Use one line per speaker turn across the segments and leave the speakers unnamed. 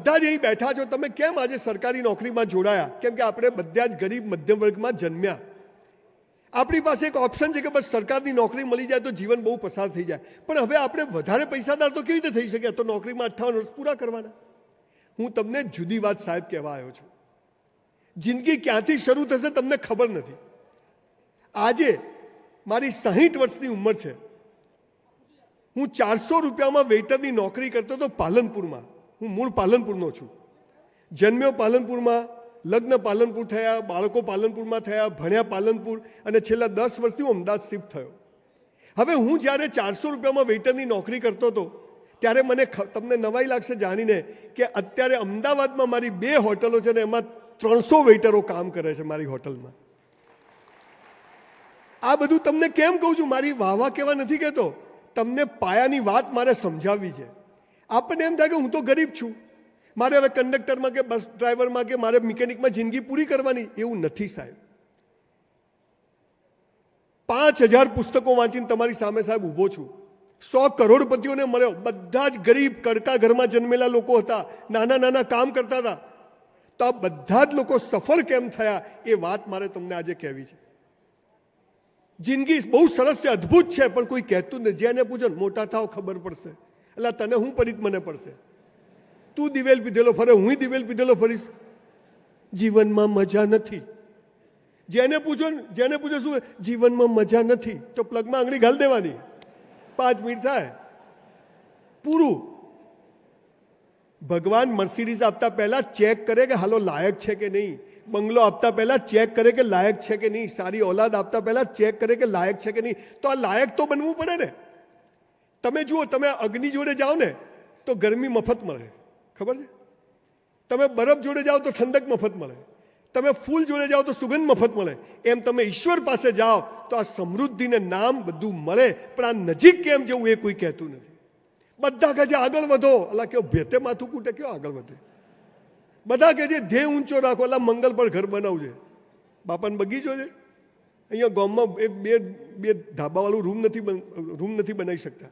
બધા જ અહીં બેઠા છો, તમે કેમ આજે સરકારી નોકરીમાં જોડાયા? કેમ કે આપણે બધા જ ગરીબ મધ્યમ વર્ગમાં જન્મ્યા. આપણી પાસે એક ઓપ્શન છે કે બસ સરકારની નોકરી મળી જાય તો જીવન બહુ પસાર થઈ જાય. પણ હવે આપણે વધારે પૈસાદાર તો કેવી રીતે થઈ શકે? તો નોકરીમાં 58 વર્ષ પૂરા કરવાના. હું તમને જુદી વાત સાહેબ કહેવા આવ્યો છું. જિંદગી ક્યાંથી શરૂ થશે તમને ખબર નથી. આજે મારી 60 વર્ષની ઉંમર છે. હું 400 રૂપિયામાં વેઇટરની નોકરી કરતો હતો પાલનપુરમાં. હું મૂળ પાલનપુરનો છું. જન્મ્યો પાલનપુરમાં, લગ્ન પાલનપુર થયા, બાળકો પાલનપુરમાં થયા, ભણ્યા પાલનપુર, અને છેલ્લા 10 વર્ષથી હું અમદાવાદ શિફ્ટ થયો. હવે હું જ્યારે 400 રૂપિયામાં વેઇટરની નોકરી કરતો હતો ત્યારે મને તમને નવાઈ લાગશે જાણીને કે અત્યારે અમદાવાદમાં મારી 2 હોટલો છે ને એમાં 300 વેઇટરો કામ કરે છે મારી હોટલમાં. આ બધું તમને કેમ કહું છું? મારી વાહવા કહેવા નથી કહેતો, તમને પાયાની વાત મારે સમજાવવી છે. આપણને એમ થાય કે હું તો ગરીબ છું, મારે હવે કંડક્ટરમાં કે બસ ડ્રાઈવરમાં કે મારે મિકેનિકમાં જિંદગી પૂરી કરવાની. એવું નથી સાહેબ. 5000 પુસ્તકો વાંચીને તમારી સામે સાહેબ ઊભો છું. 100 કરોડપતિઓને મળ્યો. બધા જ ગરીબ કડકા ઘરમાં જન્મેલા લોકો હતા, નાના નાના કામ કરતા હતા. તો આ બધા જ લોકો સફળ કેમ થયા એ વાત મારે તમને આજે કહેવી છે. જિંદગી બહુ સરસ છે, અદ્ભુત છે, પણ કોઈ કહેતું નથી. જેને પૂછો મોટા થાવ ખબર પડશે. એટલે તને હું પડીત મને પડશે. તું દિવેલ પીધેલો ફરે, હું દિવેલ પીધેલો ફરીશ. જીવનમાં મજા નથી. જેને પૂછો શું જીવનમાં મજા નથી તો પ્લગમાં આંગળી ઘાલ દેવાની. 5 મિનિટ થાય પૂરું. ભગવાન મર્સિડીઝ આપતા પહેલા ચેક કરે કે હાલો લાયક છે કે નહીં. બંગલો આપતા પહેલા ચેક કરે કે લાયક છે કે નહીં. સારી ઓલાદ આપતા પહેલા ચેક કરે કે લાયક છે કે નહીં. તો આ લાયક તો બનવું પડે ને. તમે જુઓ, તમે અગ્નિ જોડે જાઓ ને તો ગરમી મફત મળે, ખબર છે? તમે બરફ જોડે જાઓ તો ઠંડક મફત મળે. તમે ફૂલ જોડે જાઓ તો સુગંધ મફત મળે. એમ તમે ઈશ્વર પાસે જાઓ તો આ સમૃદ્ધિને નામ બધું મળે. પણ આ નજીક કેમ જવું એ કોઈ કહેતું નથી. બધા કહે છે આગળ વધો. અલા કયો ભેતે માથું કૂટે, કયો આગળ વધે? બધા કહે છે ધ્યેય ઊંચો રાખો. અલા મંગલ પર ઘર બનાવજે. બાપાને બગીચો છે અહીંયા ગામમાં, એક બે ધાબાવાળું રૂમ નથી બનાવી શકતા.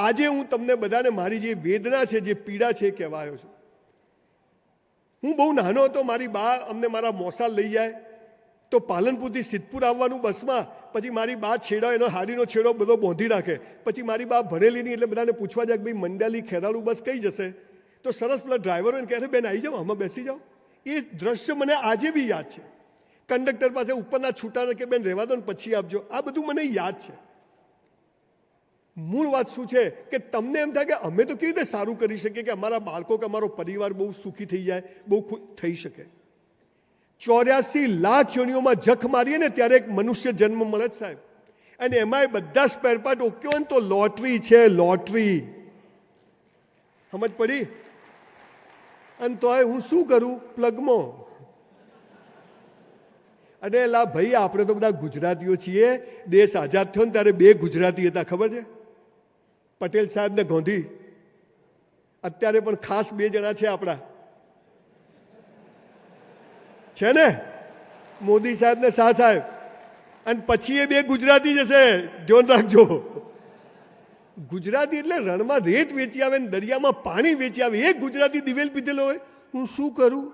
આજે હું તમને બધાને મારી જે વેદના છે, જે પીડા છે એ કહેવા આવ્યો છું. હું બહુ નાનો હતો, મારી બા અમને મારા મોસા લઈ જાય તો પાલનપુરથી સિદ્ધપુર આવવાનું બસમાં. પછી મારી બા છેડો, એનો હાડીનો છેડો બધો બાંધી રાખે. પછી મારી બા ભણેલી નહીં એટલે બધાને પૂછવા જાય કે ભાઈ મંડાલી ખેરાળુ બસ કઈ જશે? તો સરસ પેલા ડ્રાઈવરો એને કહે બેન આવી જાઓ, આમાં બેસી જાઓ. એ દ્રશ્ય મને આજે બી યાદ છે. કંડક્ટર પાસે ઉપરના છૂટાને કે બેન રહેવા દો ને પછી આપજો. આ બધું મને યાદ છે. મૂળ વાત શું છે કે તમને એમ થાય કે અમે તો કેવી રીતે સારું કરી શકીએ કે અમારા બાળકો કે અમારો પરિવાર બહુ સુખી થઈ જાય, બહુ થઈ શકે. 84 લાખ યોનિઓમાં જખ મારીએ ને ત્યારે એક મનુષ્ય જન્મ મળે જ સાહેબ. અને એમાંય બધા સ્પેર પાર્ટ ઓકે હોય ને તો લોટરી છે, લોટરી. સમજ પડી? અને તોય હું શું કરું? પ્લગમાં. અને લા ભાઈ, આપણે તો બધા ગુજરાતીઓ છીએ. દેશ આઝાદ થયો ને ત્યારે 2 ગુજરાતી હતા, ખબર છે? પટેલ સાહેબ ને ગાંધી. અત્યારે પણ ખાસ 2 જણા છે આપણા, છે ને, મોદી સાહેબ ને શાહ સાહેબ. અને પછી એ 2 ગુજરાતી જશે, ધ્યાન રાખજો. ગુજરાતી એટલે રણમાં રેત વેચી આવે ને દરિયામાં પાણી વેચી આવે. એક ગુજરાતી દિવેલ પીધેલો હોય. હું શું કરું?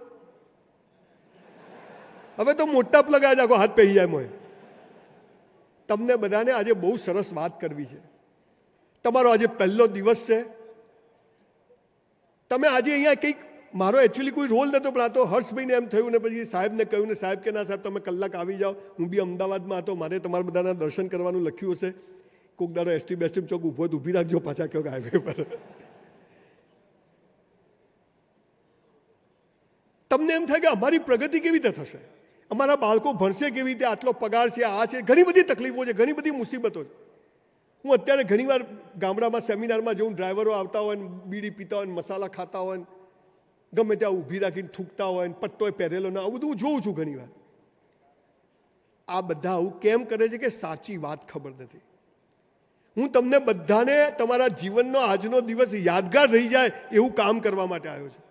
હવે તો મોટા પ્લગ આજે આખો હાથ પહેરી જાય મોય. તમને બધાને આજે બહુ સરસ વાત કરવી છે. તમારો આજે પહેલો દિવસ છે. તમે આજે અહીંયા કંઈક, મારો એકચ્યુઅલી કોઈ રોલ નહોતો, પણ આ તો હર્ષભાઈને એમ થયું ને પછી સાહેબને કહ્યું ને સાહેબ કે ના સાહેબ તમે કલાક આવી જાઓ. હું બી અમદાવાદમાં હતો, મારે તમારા બધાના દર્શન કરવાનું લખ્યું હશે. કોક દાડો એસટી બેસ્ટીમ ચોક ઊભો ઊભી રાખજો પાછા કયો હાઈવે પર. તમને એમ થાય કે અમારી પ્રગતિ કેવી રીતે થશે, અમારા બાળકો ભણશે કેવી રીતે, આટલો પગાર છે, આ છે, ઘણી બધી તકલીફો છે, ઘણી બધી મુસીબતો છે. હું અત્યારે ઘણીવાર ગામડામાં સેમિનારમાં જઉં, ડ્રાઈવરો આવતા હોય ને બીડી પીતા હોય ને મસાલા ખાતા હોય ને ગમે ત્યાં ઊભી રાખીને થૂકતા હોય ને પટ્ટો પહેરેલો ને આવું બધું હું જોઉં છું ઘણીવાર. આ બધા આવું કેમ કરે છે કે સાચી વાત ખબર નથી. હું તમને બધાને તમારા જીવનનો આજનો દિવસ યાદગાર રહી જાય એવું કામ કરવા માટે આવ્યો છું.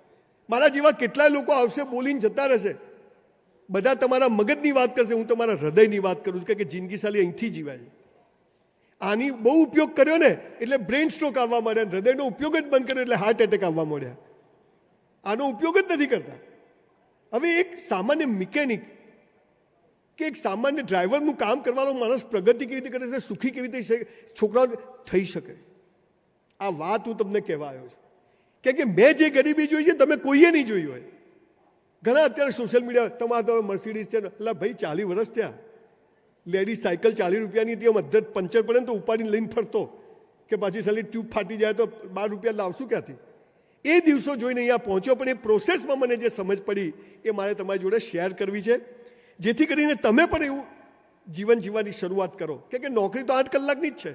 મારા જેવા કેટલાય લોકો આવશે, બોલીને જતા રહેશે. બધા તમારા મગજની વાત કરશે, હું તમારા હૃદયની વાત કરું છું કે જિંદગી સાલી અહીંથી જીવાય છે. આની બહુ ઉપયોગ કર્યો ને એટલે બ્રેઇન સ્ટ્રોક આવવા માંડ્યા, હૃદયનો ઉપયોગ જ બંધ કર્યો એટલે હાર્ટ એટેક આવવા માંડ્યા. આનો ઉપયોગ જ નથી કરતા. હવે એક સામાન્ય મિકેનિક કે એક સામાન્ય ડ્રાઈવરનું કામ કરવાનો માણસ પ્રગતિ કેવી રીતે કરે છે, સુખી કેવી રીતે છોકરાઓ થઈ શકે? આ વાત હું તમને કહેવા આવ્યો છું કે મેં જે ગરીબી જોઈ છે તમે કોઈએ નહીં જોઈ હોય. ઘણા અત્યારે સોશિયલ મીડિયા તમારા મર્સિડીઝ છે, એટલે ભાઈ 40 વર્ષ થયા, લેડીઝ સાયકલ 40 રૂપિયાની હતી, મધ્ય પંચર પડે ને તો ઉપાડીને લઈને ફરતો કે પાછી સાલી ટ્યુબ ફાટી જાય તો 12 રૂપિયા લાવશું ક્યાંથી? એ દિવસો જોઈને અહીંયા પહોંચ્યો. પણ એ પ્રોસેસમાં મને જે સમજ પડી એ મારે તમારી જોડે શેર કરવી છે, જેથી કરીને તમે પણ એવું જીવન જીવવાની શરૂઆત કરો. કે નોકરી તો 8 કલાકની જ છે,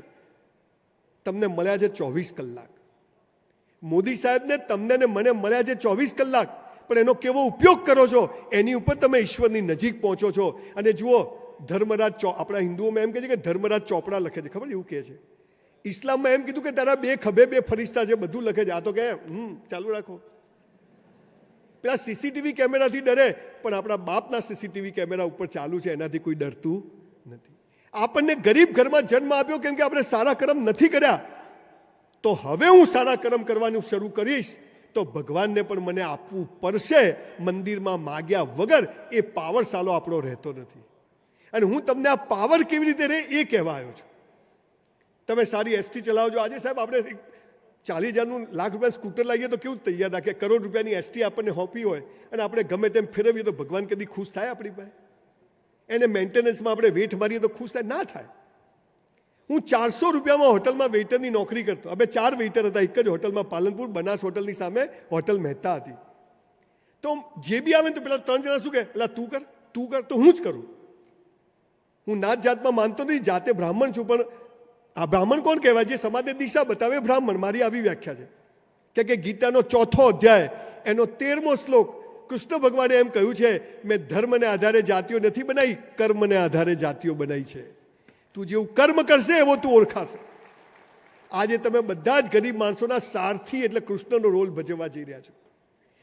તમને મળ્યા છે 24 કલાક. મોદી સાહેબને તમને ને મને મળ્યા છે 24 કલાક, પણ એનો કેવો ઉપયોગ કરો છો એની ઉપર તમે ઈશ્વરની નજીક પહોંચો છો. અને જુઓ, ધર્મરાજ આપણા હિન્દુઓમાં એમ કહે છે કે ધર્મરાજ ચોપડા લખે છે, ખબર એવું કહે છે. ઇસ્લામમાં એમ કીધું કે તારા 2 ખભે 2 ફરિશ્તા છે, બધું લખે છે. આ તો કહે ચાલુ રાખો. પેલા સીસીટીવી કેમેરાથી ડરે, પણ આપણા બાપના સીસીટીવી કેમેરા ઉપર ચાલુ છે, એનાથી કોઈ ડરતું નથી. આપણને ગરીબ ઘરમાં જન્મ આપ્યો કેમ કે આપણે સારા કર્મ નથી કર્યા. તો હવે હું સારા કર્મ કરવાનું શરૂ કરીશ તો ભગવાનને પણ મને આપવું પડશે. મંદિરમાં માગ્યા વગર એ પાવર સાલો આપણો રહેતો નથી. અને હું તમને આ પાવર કેવી રીતે રહે એ કહેવા આવ્યો છું. તમે સારી એસટી ચલાવજો. આજે સાહેબ આપણે 40,000નું લાખ રૂપિયા સ્કૂટર લાવીએ તો કેવું તૈયાર રાખે? કરોડ રૂપિયાની એસટી આપણને હોપી હોય અને આપણે ગમે તેમ ફેરવીએ તો ભગવાન કદી ખુશ થાય આપણી પાસે? એને મેન્ટેનન્સમાં આપણે વેઠ મારીએ તો ખુશ થાય? ના થાય. હું 400 રૂપિયામાં હોટલમાં વેઇટરની નોકરી કરતો. હવે 4 વેઇટર હતા એક જ હોટલમાં, પાલનપુર બનાસ હોટલની સામે હોટલ મહેતા હતી. તો જે બી આવે તો પેલા 3 જણા શું કહે, પેલા તું કર, તો હું જ કરું. હું નાત જાતમાં માનતો નથી, જાતે બ્રાહ્મણ છું, પણ આ બ્રાહ્મણ કોણ કહેવાય? જે સમાજને દિશા બતાવે બ્રાહ્મણ. મારી આવી વ્યાખ્યા છે કે ગીતાનો 4થો અધ્યાય એનો 13મો શ્લોક કૃષ્ણ ભગવાને એમ કહ્યું છે, મેં ધર્મને આધારે જાતિઓ નથી બનાવી, કર્મને આધારે જાતિઓ બનાવી છે. તું જેવું કર્મ કરશે એવો તું ઓળખાશે. આજે તમે બધા જ ગરીબ માણસોના સારથી એટલે કૃષ્ણનો રોલ ભજવવા જઈ રહ્યા છો.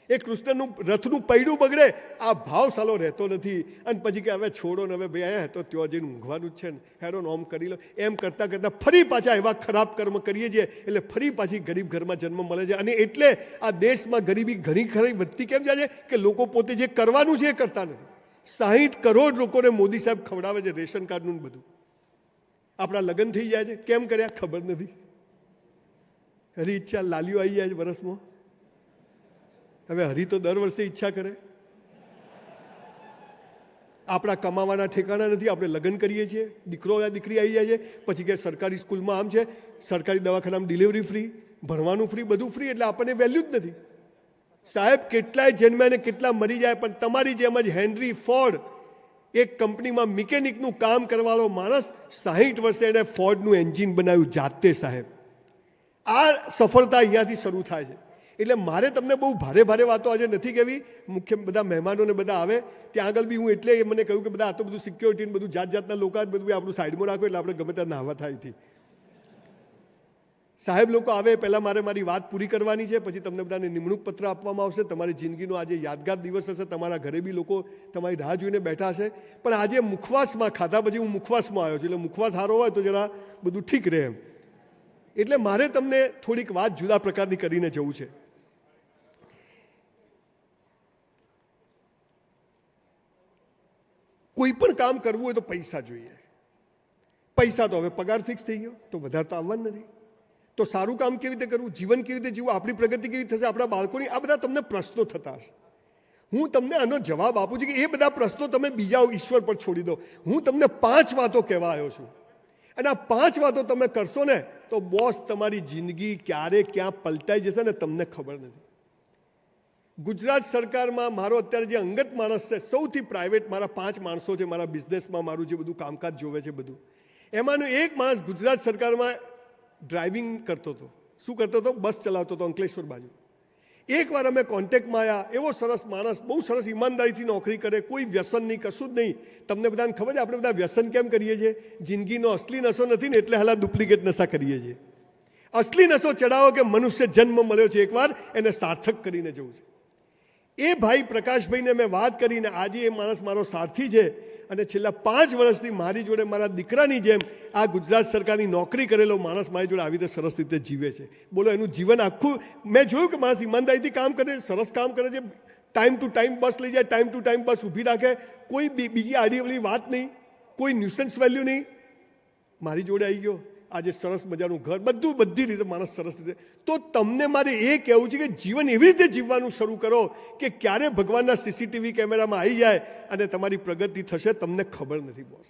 એ કૃષ્ણનું રથનું પૈડું બગડે, આ ભાવ સાલો રહેતો નથી. અને પછી કે હવે છોડો ને, હવે ભાઈ અહીંયા તો ત્યાં જઈને ઊંઘવાનું જ છે ને, હેરો નોમ કરી લો. એમ કરતાં કરતાં ફરી પાછા એવા ખરાબ કર્મ કરીએ છીએ, એટલે ફરી પાછી ગરીબ ઘરમાં જન્મ મળે છે. અને એટલે આ દેશમાં ગરીબી ઘણી ખરી વધતી કેમ જાય છે કે લોકો પોતે જે કરવાનું છે એ કરતા નથી. 60 કરોડ લોકોને મોદી સાહેબ ખવડાવે છે રેશન કાર્ડનું બધું. આપણા લગ્ન થઈ જાય છે, કેમ કર્યા ખબર નથી. હરી ઈચ્છા લાલીઓ આવી જાય છે વર્ષમાં. હવે હરી તો દર વર્ષે ઈચ્છા કરે. આપણા કમાવાના ઠેકાણા નથી, આપણે લગ્ન કરીએ છીએ, દીકરો દીકરી આવી જાય છે, પછી કે સરકારી સ્કૂલમાં આમ છે, સરકારી દવાખાનામાં ડિલિવરી ફ્રી, ભણવાનું ફ્રી, બધું ફ્રી, એટલે આપણને વેલ્યુ જ નથી. સાહેબ કેટલાય જન્મ્યા ને કેટલા મરી જાય, પણ તમારી જેમ જ હેનરી ફોર્ડ એક કંપનીમાં મિકેનિકનું કામ કરવાનો માણસ 60 વર્ષે એને ફોર્ડનું એન્જિન બનાવ્યું જાતે. સાહેબ આ સફળતા અહીંયાથી શરૂ થાય છે. એટલે મારે તમને બહુ ભારે ભારે વાતો આજે નથી કહેવી. મુખ્ય બધા મહેમાનોને બધા આવે ત્યાં આગળ બી હું એટલે મને કહ્યું કે બધા આ તો બધું સિક્યોરિટી બધું જાત જાતના લોકો બધું આપણું સાઈડમાં રાખો, એટલે આપણે ગમે ત્યાં નાહવા થાય. સાહેબ લોકો આવે પહેલાં મારે મારી વાત પૂરી કરવાની છે, પછી તમને બધાને નિમણૂક પત્ર આપવામાં આવશે. તમારી જિંદગીનો આજે યાદગાર દિવસ હશે. તમારા ઘરે બી લોકો તમારી રાહ જોઈને બેઠા હશે. પણ આજે મુખવાસમાં ખાધા પછી હું મુખવાસમાં આવ્યો છું, એટલે મુખવાસ સારો હોય તો જરા બધું ઠીક રહે એમ. એટલે મારે તમને થોડીક વાત જુદા પ્રકારની કરીને જવું છે. કોઈ પણ કામ કરવું હોય તો પૈસા જોઈએ. પૈસા તો હવે પગાર ફિક્સ થઈ ગયો તો વધારે તો આવવાનું નથી. તો સારું કામ કેવી રીતે કરવું, જીવન કેવી રીતે જીવવું, આપણી પ્રગતિ કેવી થશે, આપણા બાળકોની, આ બધા તમને પ્રશ્નો થતા હશે. હું તમને આનો જવાબ આપું છું કે એ બધા પ્રશ્નો તમે બીજા ઈશ્વર પર છોડી દો. હું તમને 5 વાતો કહેવા આવ્યો છું, અને આ 5 વાતો તમે કરશો ને તો બોસ તમારી જિંદગી ક્યારે ક્યાં પલટાઈ જશે ને તમને ખબર નથી. ગુજરાત સરકારમાં મારો અત્યારે જે અંગત માણસ છે, સૌથી પ્રાઇવેટ મારા 5 માણસો છે, મારા બિઝનેસમાં મારું જે બધું કામકાજ જોવે છે બધું, એમાંનો એક માણસ ગુજરાત સરકારમાં ડ્રાઇવિંગ કરતો હતો. શું કરતો હતો? બસ ચલાવતો હતો અંકલેશ્વર બાજુ. એકવાર અમે કોન્ટેક્ટમાં આવ્યા. એવો સરસ માણસ, બહુ સરસ ઈમાનદારીથી નોકરી કરે, કોઈ વ્યસન નહીં, કશું જ નહીં. તમને બધાને ખબર છે આપણે બધા વ્યસન કેમ કરીએ છીએ? જિંદગીનો અસલી નશો નથી ને એટલે હાલા ડુપ્લિકેટ નશા કરીએ છીએ. અસલી નશો ચડાવો કે મનુષ્ય જન્મ મળ્યો છે એકવાર, એને સાર્થક કરીને જવું છે. એ ભાઈ પ્રકાશભાઈને મેં વાત કરીને આજે એ માણસ મારો સારથી છે. અને છેલ્લા 5 વર્ષથી મારી જોડે મારા દીકરાની જેમ આ ગુજરાત સરકારની નોકરી કરેલો માણસ મારી જોડે આવી રીતે સરસ રીતે જીવે છે. બોલો, એનું જીવન આખું મેં જોયું કે માણસ ઈમાનદારીથી કામ કરે, સરસ કામ કરે છે, ટાઈમ ટુ ટાઈમ બસ લઈ જાય, ટાઈમ ટુ ટાઈમ બસ ઊભી રાખે, કોઈ બીજી આડીઅવળી વાત નહીં, કોઈ ન્યુસન્સ વેલ્યુ નહીં. મારી જોડે આવી ગયો, આજે સરસ મજાનું ઘર, બધી રીતે માણસ સરસ રીતે. તો તમને મારે એ કહેવું છે કે જીવન એવી રીતે જીવવાનું શરૂ કરો કે ક્યારે ભગવાનના સીસીટીવી કેમેરામાં આવી જાય અને તમારી પ્રગતિ થશે તમને ખબર નથી બોસ.